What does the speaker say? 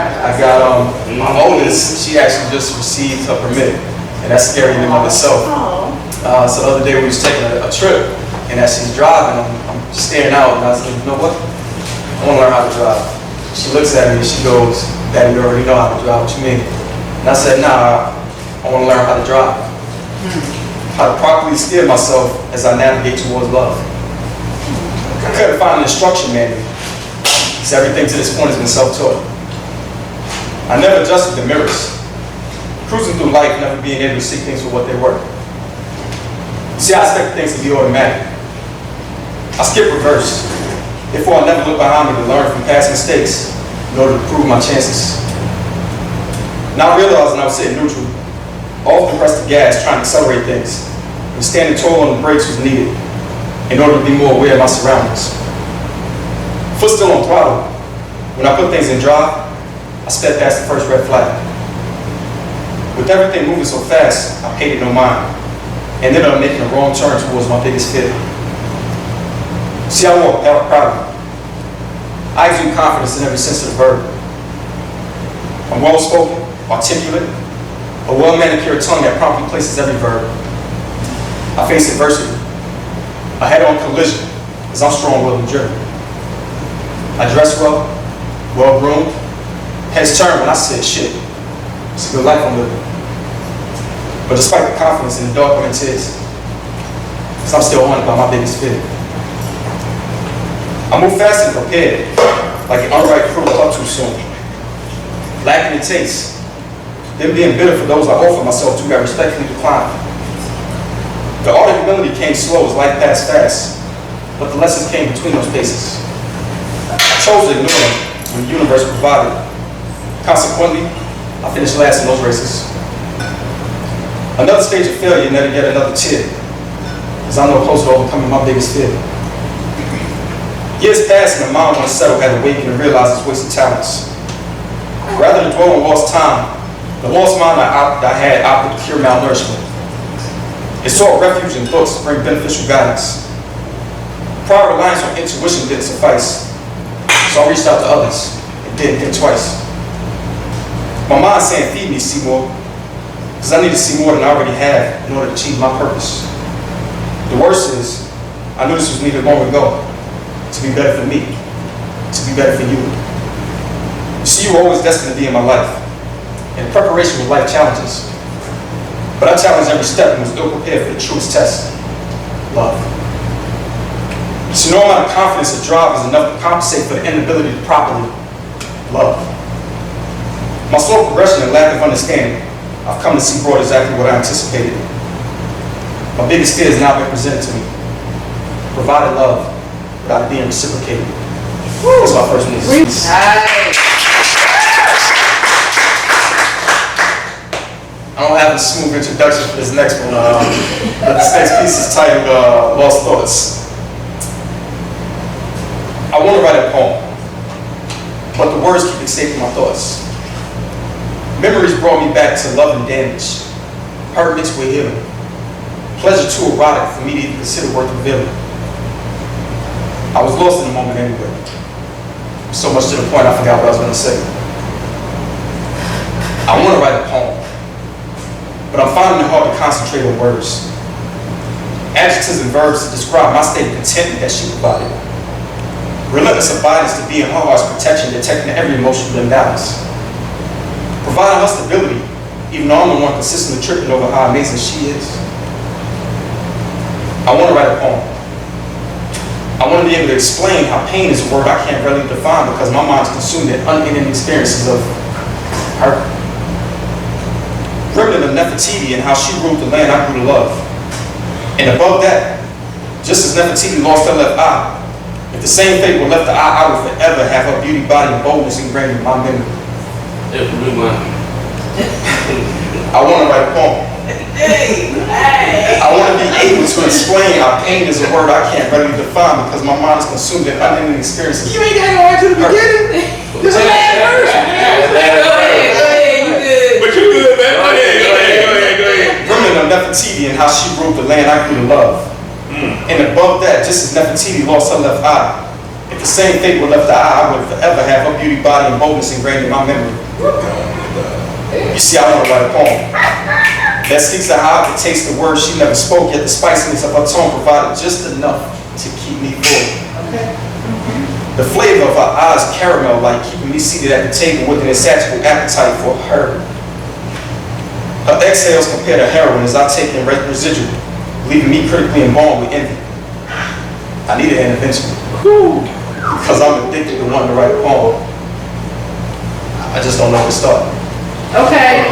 I got my oldest, she actually just received her permit, and that's scary in and of itself. So the other day we was taking a trip, and as she's driving, I'm staring out, and I was like, you know what? I want to learn how to drive. She looks at me and she goes, Daddy, you already know how to drive, what you mean? And I said, nah, I want to learn how to drive. How to properly steer myself as I navigate towards love. I couldn't find an instruction manual, because everything to this point has been self-taught. I never adjusted the mirrors, cruising through life, never being able to see things for what they were. See, I expect things to be automatic. I skip reverse. Therefore, I never look behind me to learn from past mistakes in order to improve my chances. Now realizing I was sitting neutral, I often pressed the gas trying to accelerate things, and standing tall on the brakes was needed in order to be more aware of my surroundings. Foot still on throttle, when I put things in drive, I sped past the first red flag. With everything moving so fast, I paid it no mind, and ended up making a wrong turn towards my biggest fear. See, I walk proudly. I exude confidence in every sense of the verb. I'm well-spoken, articulate, a well-manicured tongue that promptly places every verb. I face adversity, a head-on collision, as I'm strong-willed and driven. I dress well, well-groomed, heads turned when I said, shit, it's a good life I'm living. But despite the confidence in the dark when it is, I'm still haunted by my biggest fear. I move fast and prepared, like an unripe fruit up too soon. Lacking in taste, then being bitter for those I offer myself to, I respectfully decline. The art of humility came slow as life passed fast, but the lessons came between those paces. I chose to ignore them when the universe provided. Consequently, I finished last in those races. Another stage of failure netted yet another tear, as I'm no closer to overcoming my biggest fear. Years passed and the mind when it settled had awakened and realized its wasted talents. Rather than dwell on lost time, the lost mind I had opted to cure malnourishment. It sought refuge in books to bring beneficial guidance. Prior reliance on intuition didn't suffice, so I reached out to others and didn't think twice. My mind saying, feed me, Seymour, because I need to see more than I already have in order to achieve my purpose. The worst is, I knew this was needed long ago, to be better for me, to be better for you. You see, you were always destined to be in my life, in preparation with life challenges. But I challenged every step and was ill prepared for the truest test, love. So no amount of confidence or drive is enough to compensate for the inability to properly love. My slow progression and lack of understanding, I've come to see brought exactly what I anticipated. My biggest fear has now been presented to me. Provided love without it being reciprocated. That's my first move. I don't have a smooth introduction for this next one, but this next piece is titled Lost Thoughts. I want to write a poem, but the words keep escaping my thoughts. Memories brought me back to love and damage, hurt mixed with healing, pleasure too erotic for me to even consider worth revealing. I was lost in the moment anyway, so much to the point I forgot what I was going to say. I want to write a poem, but I'm finding it hard to concentrate on words. Adjectives and verbs to describe my state of contentment that she provided. Relentless abidance to be in her heart's protection, detecting every emotional imbalance. Providing her stability, even though I'm the one consistently tripping over how amazing she is. I want to write a poem. I want to be able to explain how pain is a word I can't really define because my mind's consumed in unending experiences of hurt. Remnant of Nefertiti and how she ruled the land I grew to love. And above that, just as Nefertiti lost her left eye, if the same fate were left the eye, I would forever have her beauty, body, and boldness ingrained in my memory. I want to write a poem. I want to be able to explain how pain is a word I can't readily define because my mind is consumed in unending experiences. You ain't got to go right to the beginning. This is the last verse. But you good, man. Go ahead. Remnant of Nefertiti and how she ruled the land I grew to love. And above that, just as Nefertiti lost her left eye, if The same fate would left the eye, I would forever have her beauty, body, and boldness ingrained in my memory. You see, I want to write a poem that speaks to how I could taste the words she never spoke, yet the spiciness of her tone provided just enough to keep me full. The flavor of her eyes caramel-like, keeping me seated at the table with an insatiable appetite for her. Her exhales compare to heroin as I take in residual, leaving me critically embalmed with envy. I need an intervention. Because I'm addicted to wanting to write a poem. I just don't know where to start. Okay.